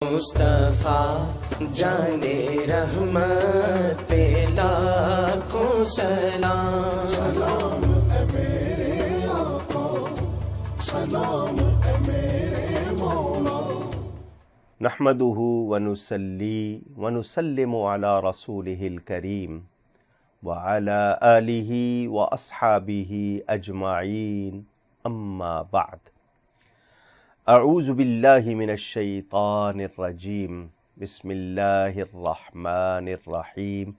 مصطفیٰ جانے رحمت پہ لاکھوں سلام، سلام ہے میرے آقا، سلام ہے میرے مولا۔ نحمدہ ونصلی ونسلم علی رسولہ الکریم وعلی آلہ واصحابہ اجمعین، اما بعد۔ اعوذ باللہ من الشیطان الرجیم، بسم اللہ الرحمن الرحیم۔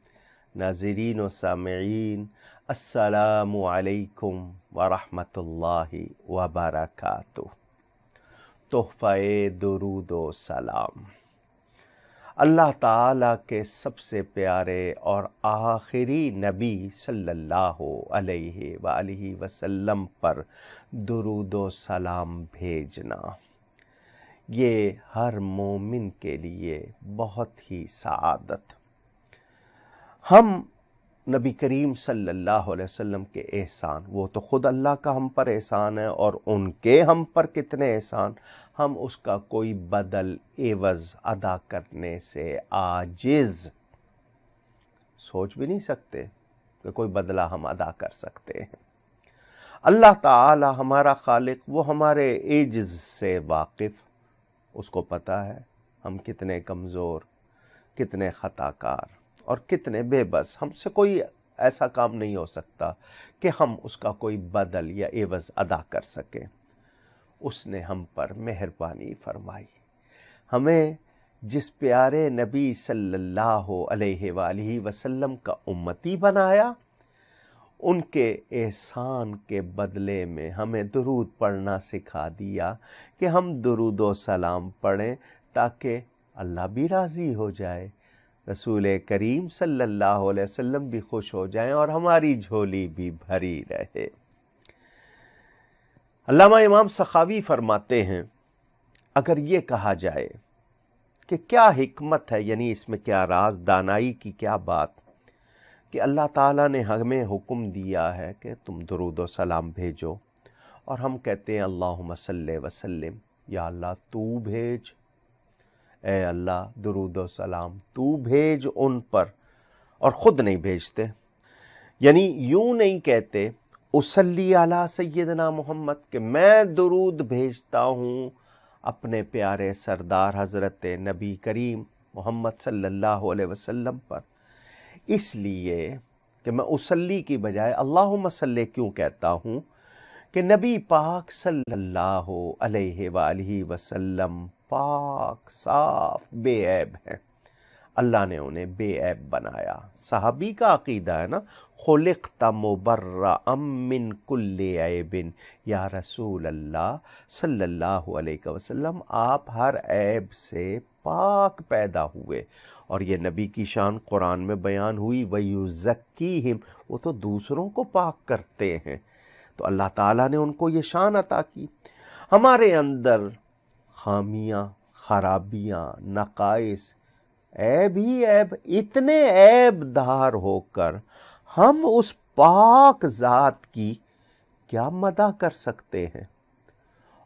ناظرین و سامعین، السلام علیکم ورحمۃ اللہ وبرکاتہ۔ تحفہ درود و سلام اللہ تعالیٰ کے سب سے پیارے اور آخری نبی صلی اللہ علیہ وآلہ وسلم پر درود و سلام بھیجنا، یہ ہر مومن کے لیے بہت ہی سعادت۔ ہم نبی کریم صلی اللہ علیہ وسلم کے احسان، وہ تو خود اللہ کا ہم پر احسان ہے، اور ان کے ہم پر کتنے احسان، ہم اس کا کوئی بدل عوض ادا کرنے سے عاجز، سوچ بھی نہیں سکتے کہ کوئی بدلہ ہم ادا کر سکتے ہیں۔ اللہ تعالی ہمارا خالق، وہ ہمارے عجز سے واقف، اس کو پتہ ہے ہم کتنے کمزور، کتنے خطا کار اور کتنے بے بس، ہم سے کوئی ایسا کام نہیں ہو سکتا کہ ہم اس کا کوئی بدل یا عوض ادا کر سکیں۔ اس نے ہم پر مہربانی فرمائی، ہمیں جس پیارے نبی صلی اللہ علیہ وآلہ وسلم کا امتی بنایا، ان کے احسان کے بدلے میں ہمیں درود پڑھنا سکھا دیا کہ ہم درود و سلام پڑھیں تاکہ اللہ بھی راضی ہو جائے، رسول کریم صلی اللہ علیہ وسلم بھی خوش ہو جائیں اور ہماری جھولی بھی بھری رہے۔ علامہ امام سخاوی فرماتے ہیں، اگر یہ کہا جائے کہ کیا حکمت ہے، یعنی اس میں کیا راز، دانائی کی کیا بات، کہ اللہ تعالیٰ نے ہمیں حکم دیا ہے کہ تم درود و سلام بھیجو، اور ہم کہتے ہیں اللہم صلی وسلم، یا اللہ تو بھیج، اے اللہ درود و سلام تو بھیج ان پر، اور خود نہیں بھیجتے، یعنی یوں نہیں کہتے اصلی علی سیدنا محمد کہ میں درود بھیجتا ہوں اپنے پیارے سردار حضرت نبی کریم محمد صلی اللہ علیہ وسلم پر، اس لیے کہ میں اصلی کی بجائے اللہم صلی کیوں کہتا ہوں کہ نبی پاک صلی اللہ علیہ وآلہ وسلم پاک، صاف، بے عیب ہیں، اللہ نے انہیں بے عیب بنایا۔ صحابی کا عقیدہ ہے نا، خلقت مبرأ من کل عیب، یا رسول اللہ صلی اللہ علیہ وسلم آپ ہر عیب سے پاک پیدا ہوئے، اور یہ نبی کی شان قرآن میں بیان ہوئی، وَيُزَكِّيهِمْ، وہ تو دوسروں کو پاک کرتے ہیں، تو اللہ تعالیٰ نے ان کو یہ شان عطا کی۔ ہمارے اندر خامیاں، خرابیاں، نقائص، عیب ہی عیب، اتنے عیب دار ہو کر ہم اس پاک ذات کی کیا مدح کر سکتے ہیں؟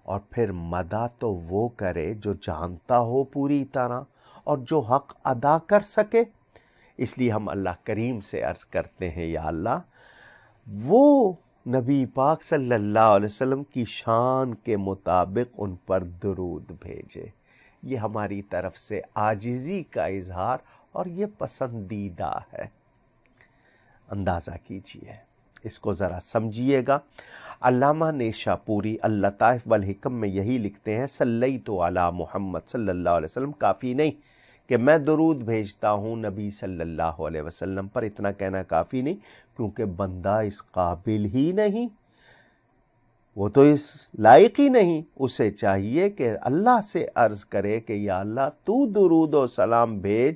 اور پھر مدح تو وہ کرے جو جانتا ہو پوری طرح اور جو حق ادا کر سکے۔ اس لیے ہم اللہ کریم سے عرض کرتے ہیں، یا اللہ وہ نبی پاک صلی اللہ علیہ وسلم کی شان کے مطابق ان پر درود بھیجے۔ یہ ہماری طرف سے عاجزی کا اظہار، اور یہ پسندیدہ ہے۔ اندازہ کیجئے، اس کو ذرا سمجھیے گا۔ علامہ نیشاپوری اللطائف والحکم میں یہی لکھتے ہیں، صلیت علی محمد صلی اللہ علیہ وسلم، کافی نہیں کہ میں درود بھیجتا ہوں نبی صلی اللہ علیہ وسلم پر، اتنا کہنا کافی نہیں، کیونکہ بندہ اس قابل ہی نہیں، وہ تو اس لائق ہی نہیں۔ اسے چاہیے کہ اللہ سے عرض کرے کہ یا اللہ تو درود و سلام بھیج،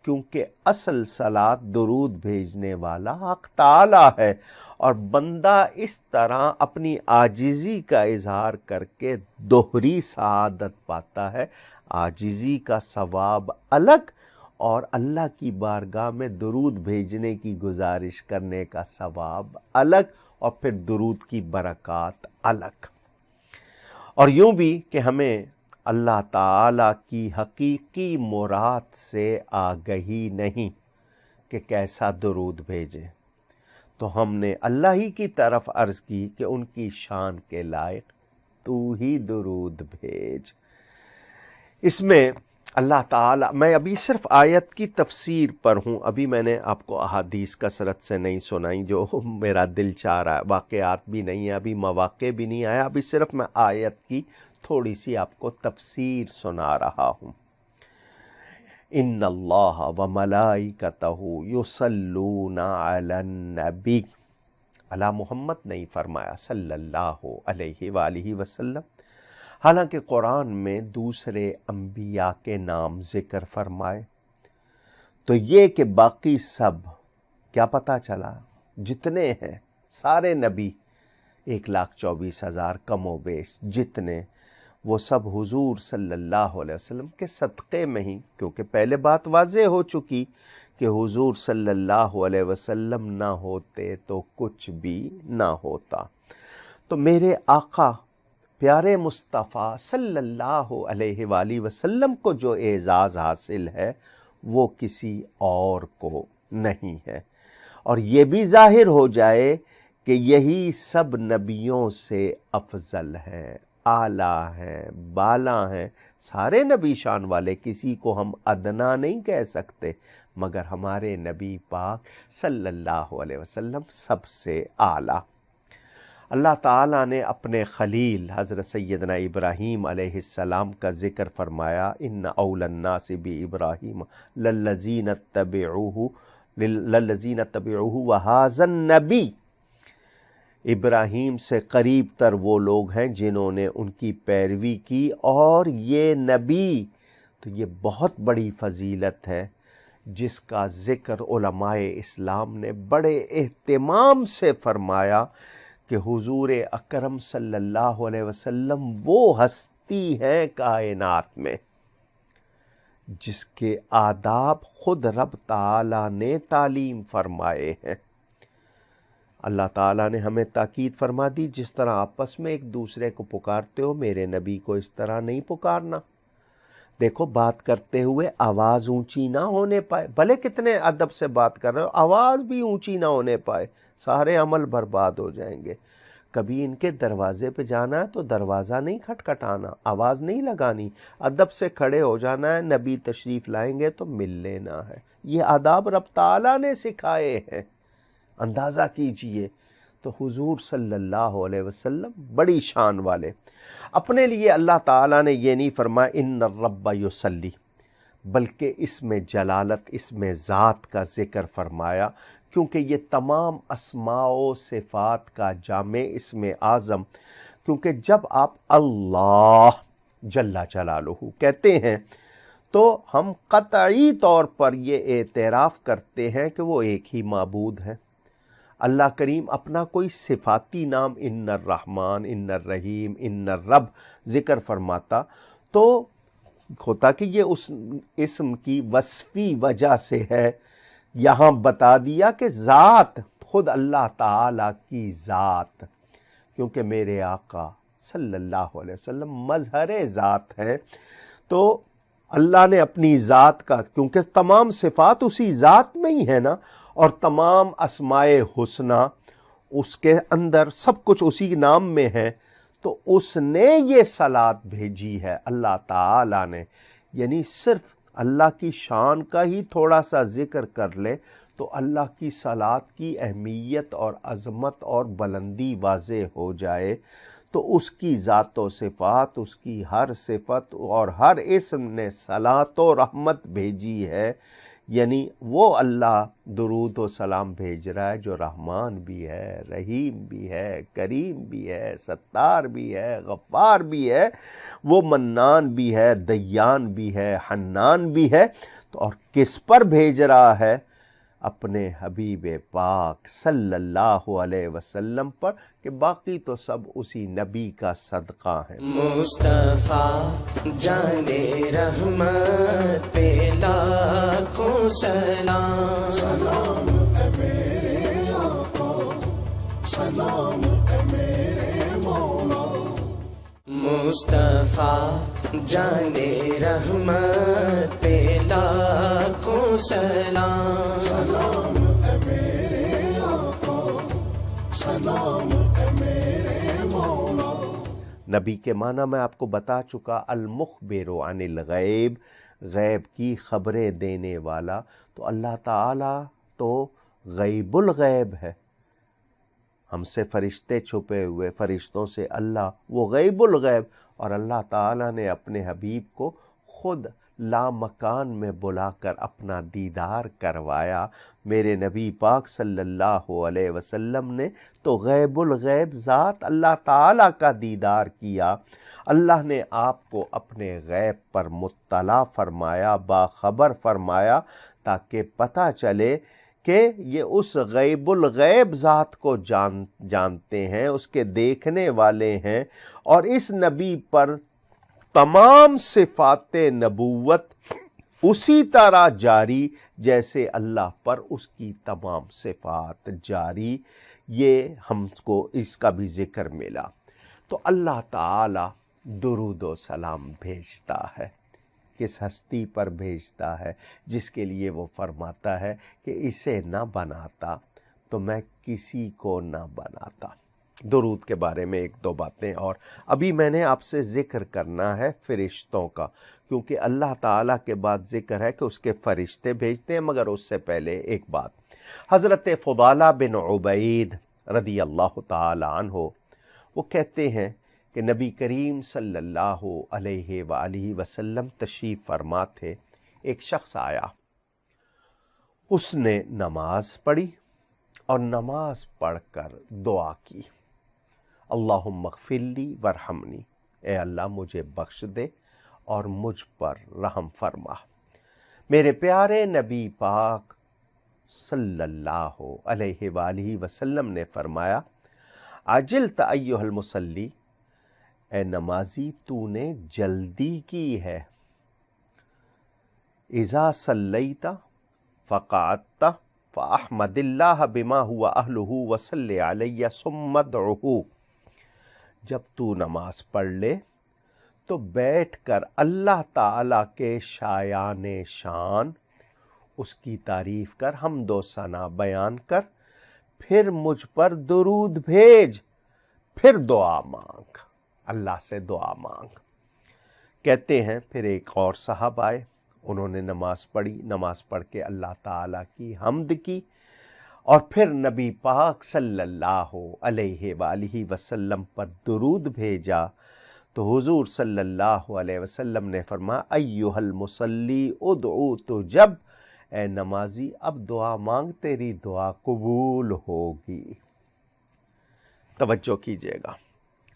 کیونکہ اصل صلاۃ درود بھیجنے والا حق تعالی ہے، اور بندہ اس طرح اپنی عاجزی کا اظہار کر کے دوہری سعادت پاتا ہے۔ عاجزی کا ثواب الگ، اور اللہ کی بارگاہ میں درود بھیجنے کی گزارش کرنے کا ثواب الگ، اور پھر درود کی برکات الگ۔ اور یوں بھی کہ ہمیں اللہ تعالیٰ کی حقیقی مراد سے آگہی نہیں کہ کیسا درود بھیجیں، تو ہم نے اللہ ہی کی طرف عرض کی کہ ان کی شان کے لائق تو ہی درود بھیج۔ اس میں اللہ تعالیٰ، میں ابھی صرف آیت کی تفسیر پر ہوں، ابھی میں نے آپ کو احادیث کثرت سے نہیں سنائی جو میرا دل چاہ رہا ہے، واقعات بھی نہیں ہیں، ابھی مواقع بھی نہیں آیا، ابھی صرف میں آیت کی تھوڑی سی آپ کو تفسیر سنا رہا ہوں۔ ان اللہ و ملائکتہ یصلون علی النبی، علی محمد نہیں فرمایا، صلی اللہ علیہ وآلہ وسلم، حالانکہ قرآن میں دوسرے انبیاء کے نام ذکر فرمائے، تو یہ کہ باقی سب کیا پتہ چلا، جتنے ہیں سارے نبی 1,24,000 کم و بیش جتنے، وہ سب حضور صلی اللہ علیہ وسلم کے صدقے میں ہی، کیونکہ پہلے بات واضح ہو چکی کہ حضور صلی اللہ علیہ وسلم نہ ہوتے تو کچھ بھی نہ ہوتا۔ تو میرے آقا پیارے مصطفیٰ صلی اللہ علیہ وآلہ وسلم کو جو اعزاز حاصل ہے وہ کسی اور کو نہیں ہے، اور یہ بھی ظاہر ہو جائے کہ یہی سب نبیوں سے افضل ہیں، اعلیٰ ہیں، بالا ہیں، سارے نبی شان والے، کسی کو ہم ادنا نہیں کہہ سکتے، مگر ہمارے نبی پاک صلی اللہ علیہ وسلم سب سے اعلیٰ۔ اللہ تعالیٰ نے اپنے خلیل حضرت سیدنا ابراہیم علیہ السلام کا ذکر فرمایا، ان اول الناس بابراہیم للذین اتبعوہ وہذا النبی، ابراہیم سے قریب تر وہ لوگ ہیں جنہوں نے ان کی پیروی کی، اور یہ نبی، تو یہ بہت بڑی فضیلت ہے جس کا ذکر علماء اسلام نے بڑے اہتمام سے فرمایا کہ حضور اکرم صلی اللہ علیہ وسلم وہ ہستی ہے کائنات میں جس کے آداب خود رب تعالیٰ نے تعلیم فرمائے ہیں۔ اللہ تعالیٰ نے ہمیں تاکید فرما دی، جس طرح آپس میں ایک دوسرے کو پکارتے ہو میرے نبی کو اس طرح نہیں پکارنا۔ دیکھو بات کرتے ہوئے آواز اونچی نہ ہونے پائے، بھلے کتنے ادب سے بات کر رہے ہو، آواز بھی اونچی نہ ہونے پائے، سارے عمل برباد ہو جائیں گے۔ کبھی ان کے دروازے پہ جانا ہے تو دروازہ نہیں کھٹکھٹانا، آواز نہیں لگانی، ادب سے کھڑے ہو جانا ہے، نبی تشریف لائیں گے تو مل لینا ہے۔ یہ آداب رب تعالیٰ نے سکھائے ہیں، اندازہ کیجئے۔ تو حضور صلی اللہ علیہ وسلم بڑی شان والے۔ اپنے لیے اللہ تعالیٰ نے یہ نہیں فرمایا ان الرب یصلی، بلکہ اس میں جلالت، اس میں ذات کا ذکر فرمایا، کیونکہ یہ تمام اسماء و صفات کا جامع اسم اعظم، کیونکہ جب آپ اللہ جل جلالہ کہتے ہیں تو ہم قطعی طور پر یہ اعتراف کرتے ہیں کہ وہ ایک ہی معبود ہے۔ اللہ کریم اپنا کوئی صفاتی نام ان الرحمن، ان الرحیم، ان الرب ذکر فرماتا تو ہوتا کہ یہ اس اسم کی وصفی وجہ سے ہے، یہاں بتا دیا کہ ذات خود اللہ تعالیٰ کی ذات، کیونکہ میرے آقا صلی اللہ علیہ وسلم مظہر ذات ہے، تو اللہ نے اپنی ذات کا، کیونکہ تمام صفات اسی ذات میں ہی ہے نا، اور تمام اسماء حسنہ اس کے اندر سب کچھ اسی نام میں ہے، تو اس نے یہ صلات بھیجی ہے اللہ تعالیٰ نے، یعنی صرف اللہ کی شان کا ہی تھوڑا سا ذکر کر لے تو اللہ کی صلات کی اہمیت اور عظمت اور بلندی واضح ہو جائے، تو اس کی ذات و صفات، اس کی ہر صفت اور ہر اسم نے صلات و رحمت بھیجی ہے، یعنی وہ اللہ درود و سلام بھیج رہا ہے جو رحمان بھی ہے، رحیم بھی ہے، کریم بھی ہے، ستار بھی ہے، غفار بھی ہے، وہ منان بھی ہے، دیان بھی ہے، حنان بھی ہے، تو اور کس پر بھیج رہا ہے؟ اپنے حبیب پاک صلی اللہ علیہ وسلم پر، کہ باقی تو سب اسی نبی کا صدقہ ہے۔ مصطفیٰ جانے رحمت پہ لاکھوں سلام، سلام اے میرے آقا، سلام اے میرے مولا۔ مصطفیٰ جانے رحمت پہ لاکھوں سلام. سلام ہے میرے آقا، سلام ہے میرے مولا. نبی کے معنی میں آپ کو بتا چکا، المخبر عن الغیب، غیب کی خبریں دینے والا. تو اللہ تعالیٰ تو غیب الغیب ہے. ہم سے فرشتے چھپے ہوئے، فرشتوں سے اللہ، وہ غیب الغیب. اور اللہ تعالیٰ نے اپنے حبیب کو خود لامکان میں بلا کر اپنا دیدار کروایا. میرے نبی پاک صلی اللہ علیہ وسلم نے تو غیب الغیب ذات اللہ تعالیٰ کا دیدار کیا. اللہ نے آپ کو اپنے غیب پر مطلع فرمایا، باخبر فرمایا، تاکہ پتہ چلے کہ یہ اس غیب الغیب ذات کو جانتے ہیں، اس کے دیکھنے والے ہیں. اور اس نبی پر تمام صفات نبوت اسی طرح جاری جیسے اللہ پر اس کی تمام صفات جاری. یہ ہم کو اس کا بھی ذکر ملا. تو اللہ تعالی درود و سلام بھیجتا ہے. کس ہستی پر بھیجتا ہے؟ جس کے لیے وہ فرماتا ہے کہ اسے نہ بناتا تو میں کسی کو نہ بناتا. درود کے بارے میں ایک دو باتیں اور ابھی میں نے آپ سے ذکر کرنا ہے فرشتوں کا، کیونکہ اللہ تعالیٰ کے بعد ذکر ہے کہ اس کے فرشتے بھیجتے ہیں. مگر اس سے پہلے ایک بات، حضرت فضالہ بن عبید رضی اللہ تعالی عنہ وہ کہتے ہیں کہ نبی کریم صلی اللہ علیہ وآلہ وسلم تشریف فرما تھے. ایک شخص آیا، اس نے نماز پڑھی اور نماز پڑھ کر دعا کی، اللہم اغفر لی وارحمنی، اے اللہ مجھے بخش دے اور مجھ پر رحم فرما. میرے پیارے نبی پاک صلی اللہ علیہ وآلہ وسلم نے فرمایا، عجلت ایھا المصلی، اے نمازی تو نے جلدی کی ہے. اذا صلیت فقعدت فاحمد اللہ بما هو اہلہ وصلی علیہ ثم ادعہ. جب تو نماز پڑھ لے تو بیٹھ کر اللہ تعالیٰ کے شایان شان اس کی تعریف کر، حمد و ثنا بیان کر، پھر مجھ پر درود بھیج، پھر دعا مانگ، اللہ سے دعا مانگ. کہتے ہیں پھر ایک اور صاحب آئے، انہوں نے نماز پڑھی، نماز پڑھ کے اللہ تعالیٰ کی حمد کی اور پھر نبی پاک صلی اللہ علیہ وآلہ وسلم پر درود بھیجا. تو حضور صلی اللہ علیہ وسلم نے فرمایا، ایھا المصلی ادعو تجب، اے نمازی اب دعا مانگ، تیری دعا قبول ہوگی. توجہ کیجیے گا،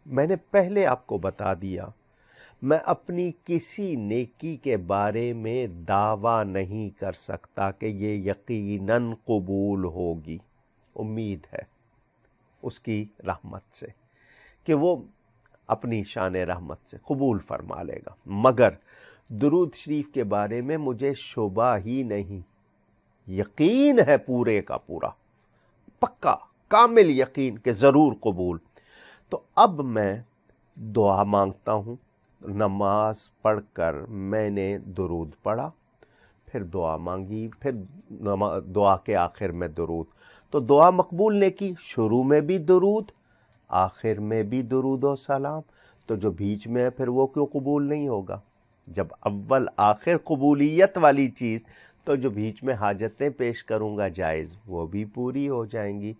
میں نے پہلے آپ کو بتا دیا میں اپنی کسی نیکی کے بارے میں دعویٰ نہیں کر سکتا کہ یہ یقیناً قبول ہوگی. امید ہے اس کی رحمت سے کہ وہ اپنی شان رحمت سے قبول فرما لے گا. مگر درود شریف کے بارے میں مجھے شبہ ہی نہیں، یقین ہے پورے کا پورا، پکا کامل یقین کہ ضرور قبول. تو اب میں دعا مانگتا ہوں. نماز پڑھ کر میں نے درود پڑھا، پھر دعا مانگی، پھر دعا کے آخر میں درود. تو دعا مقبول نے کی، شروع میں بھی درود، آخر میں بھی درود و سلام. تو جو بیچ میں ہے پھر وہ کیوں قبول نہیں ہوگا؟ جب اول آخر قبولیت والی چیز، تو جو بیچ میں حاجتیں پیش کروں گا جائز، وہ بھی پوری ہو جائیں گی.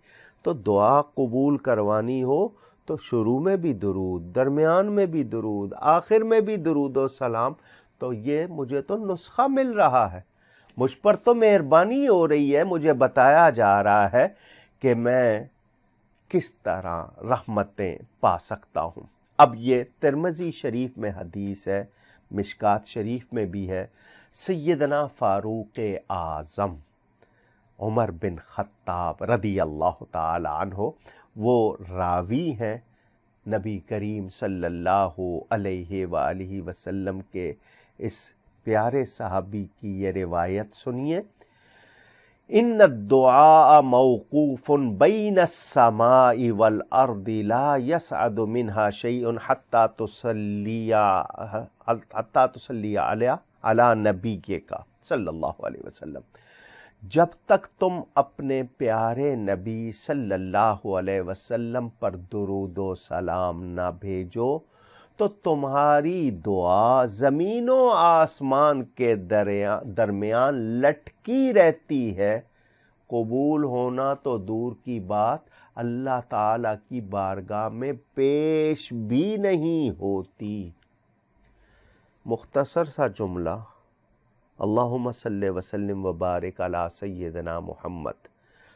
تو دعا قبول کروانی ہو تو شروع میں بھی درود، درمیان میں بھی درود، آخر میں بھی درود و سلام. تو یہ مجھے تو نسخہ مل رہا ہے، مجھ پر تو مہربانی ہو رہی ہے، مجھے بتایا جا رہا ہے کہ میں کس طرح رحمتیں پا سکتا ہوں. اب یہ ترمذی شریف میں حدیث ہے، مشکات شریف میں بھی ہے. سیدنا فاروق اعظم عمر بن خطاب رضی اللہ تعالی عنہ وہ راوی ہیں نبی کریم صلی اللہ علیہ وآلہ وسلم کے اس پیارے صحابی کی یہ روایت سنیے. ان الدعاء موقوف بین السماء والارض لا يسعد منها شيء حتى تصلی علی نبیک صلی اللہ علیہ وسلم. جب تک تم اپنے پیارے نبی صلی اللہ علیہ وسلم پر درود و سلام نہ بھیجو تو تمہاری دعا زمین و آسمان کے درمیان لٹکی رہتی ہے، قبول ہونا تو دور کی بات اللہ تعالیٰ کی بارگاہ میں پیش بھی نہیں ہوتی. مختصر سا جملہ، اللہم صلی وسلم وبارک علی سیدنا محمد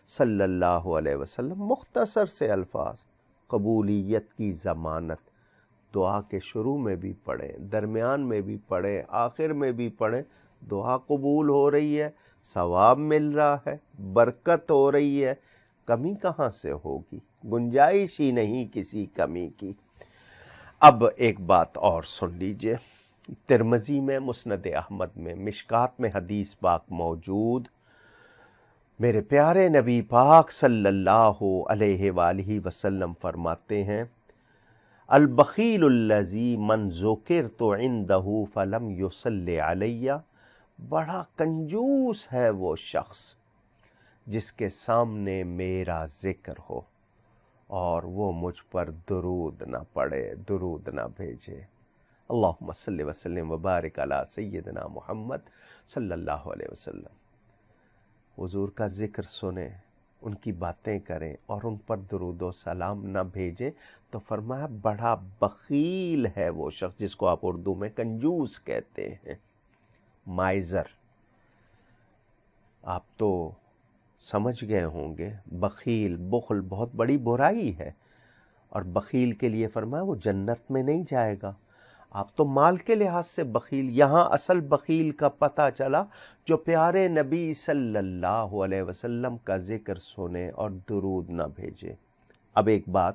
صلی اللہ علیہ وسلم. مختصر سے الفاظ، قبولیت کی ضمانت. دعا کے شروع میں بھی پڑھیں، درمیان میں بھی پڑھیں، آخر میں بھی پڑھیں، دعا قبول ہو رہی ہے، ثواب مل رہا ہے، برکت ہو رہی ہے. کمی کہاں سے ہوگی؟ گنجائش ہی نہیں کسی کمی کی. اب ایک بات اور سن لیجئے. ترمذی میں، مسند احمد میں، مشکات میں حدیث پاک موجود. میرے پیارے نبی پاک صلی اللہ علیہ وآلہ وسلم فرماتے ہیں، البخیل الذی من ذکرت عندہ فلم یصلی علی، بڑا کنجوس ہے وہ شخص جس کے سامنے میرا ذکر ہو اور وہ مجھ پر درود نہ پڑھے، درود نہ بھیجے. اللہم صلی وسلم وبارک علی سیدنا محمد صلی اللہ علیہ وسلم. حضور کا ذکر سنیں، ان کی باتیں کریں اور ان پر درود و سلام نہ بھیجیں تو فرمایا بڑا بخیل ہے وہ شخص، جس کو آپ اردو میں کنجوس کہتے ہیں، مائزر. آپ تو سمجھ گئے ہوں گے، بخیل، بخل بہت بڑی برائی ہے، اور بخیل کے لیے فرمایا وہ جنت میں نہیں جائے گا. آپ تو مال کے لحاظ سے بخیل. یہاں اصل بخیل کا پتہ چلا جو پیارے نبی صلی اللہ علیہ وسلم کا ذکر سنے اور درود نہ بھیجے. اب ایک بات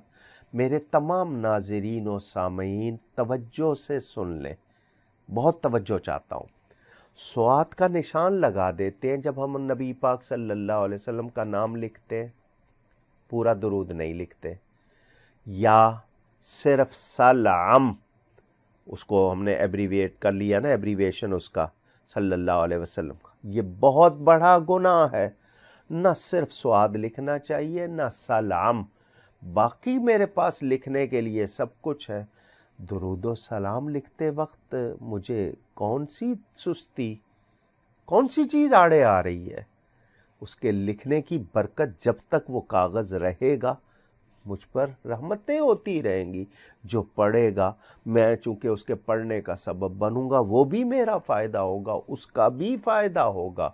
میرے تمام ناظرین و سامعین توجہ سے سن لیں، بہت توجہ چاہتا ہوں. سوات کا نشان لگا دیتے ہیں جب ہم نبی پاک صلی اللہ علیہ وسلم کا نام لکھتے، پورا درود نہیں لکھتے، یا صرف سلام، اس کو ہم نے ایبریویٹ کر لیا نا، ایبریویشن اس کا صلی اللہ علیہ وسلم کا. یہ بہت بڑا گناہ ہے. نہ صرف سواد لکھنا چاہیے، نہ سلام. باقی میرے پاس لکھنے کے لیے سب کچھ ہے. درود و سلام لکھتے وقت مجھے کون سی سستی، کون سی چیز آڑے آ رہی ہے؟ اس کے لکھنے کی برکت جب تک وہ کاغذ رہے گا مجھ پر رحمتیں ہوتی رہیں گی. جو پڑھے گا، میں چونکہ اس کے پڑھنے کا سبب بنوں گا، وہ بھی میرا فائدہ ہوگا، اس کا بھی فائدہ ہوگا.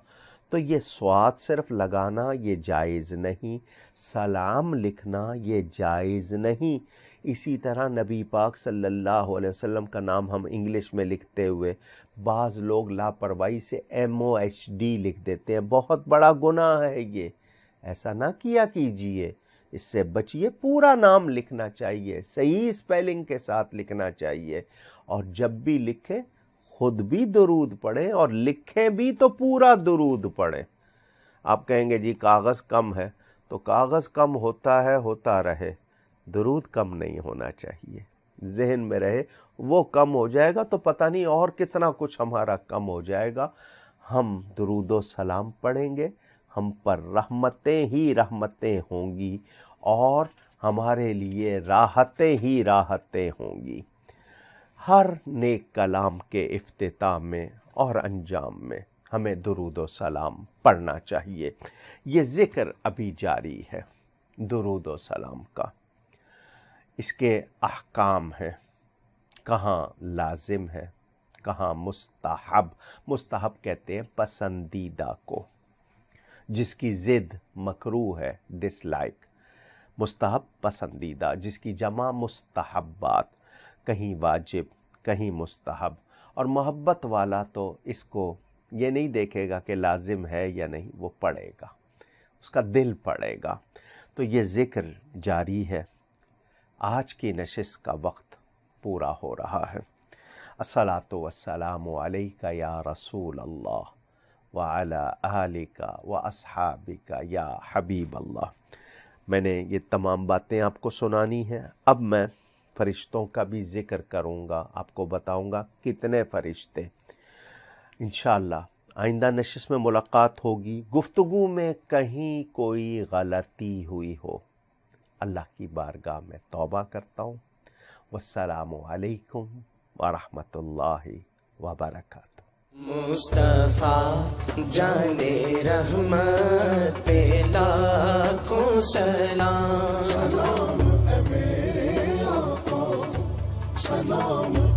تو یہ سواد صرف لگانا یہ جائز نہیں، سلام لکھنا یہ جائز نہیں. اسی طرح نبی پاک صلی اللہ علیہ وسلم کا نام ہم انگلش میں لکھتے ہوئے بعض لوگ لاپرواہی سے MOHD لکھ دیتے ہیں. بہت بڑا گناہ ہے یہ، ایسا نہ کیا کیجئے، اس سے بچیے. پورا نام لکھنا چاہیے، صحیح اسپیلنگ کے ساتھ لکھنا چاہیے، اور جب بھی لکھیں خود بھی درود پڑھیں اور لکھیں بھی تو پورا درود پڑھیں. آپ کہیں گے جی کاغذ کم ہے، تو کاغذ کم ہوتا ہے، ہوتا رہے، درود کم نہیں ہونا چاہیے. ذہن میں رہے وہ کم ہو جائے گا تو پتہ نہیں اور کتنا کچھ ہمارا کم ہو جائے گا. ہم درود و سلام پڑھیں گے، ہم پر رحمتیں ہی رحمتیں ہوں گی اور ہمارے لیے راحتیں ہی راحتیں ہوں گی. ہر نیک کلام کے افتتاح میں اور انجام میں ہمیں درود و سلام پڑھنا چاہیے. یہ ذکر ابھی جاری ہے درود و سلام کا. اس کے احکام ہیں، کہاں لازم ہے، کہاں مستحب. مستحب کہتے ہیں پسندیدہ کو، جس کی ضد مکروہ ہے، ڈس لائک. مستحب پسندیدہ، جس کی جمع مستحبات، کہیں واجب کہیں مستحب. اور محبت والا تو اس کو یہ نہیں دیکھے گا کہ لازم ہے یا نہیں، وہ پڑھے گا، اس کا دل پڑھے گا. تو یہ ذکر جاری ہے. آج کی نشست کا وقت پورا ہو رہا ہے. الصلاۃ والسلام علیک یا رسول اللہ وعلی آلک واصحابک یا حبیب اللہ۔ میں نے یہ تمام باتیں آپ کو سنانی ہیں۔ اب میں فرشتوں کا بھی ذکر کروں گا، آپ کو بتاؤں گا کتنے فرشتے۔ انشاءاللہ آئندہ نشست میں ملاقات ہوگی۔ گفتگو میں کہیں کوئی غلطی ہوئی ہو، اللہ کی بارگاہ میں توبہ کرتا ہوں۔ والسلام علیکم ورحمۃ اللہ وبرکاتہ۔ مصطفیٰ جانے رحمت پہ لاکھوں سلام، سلام اے میرے آقا، سلام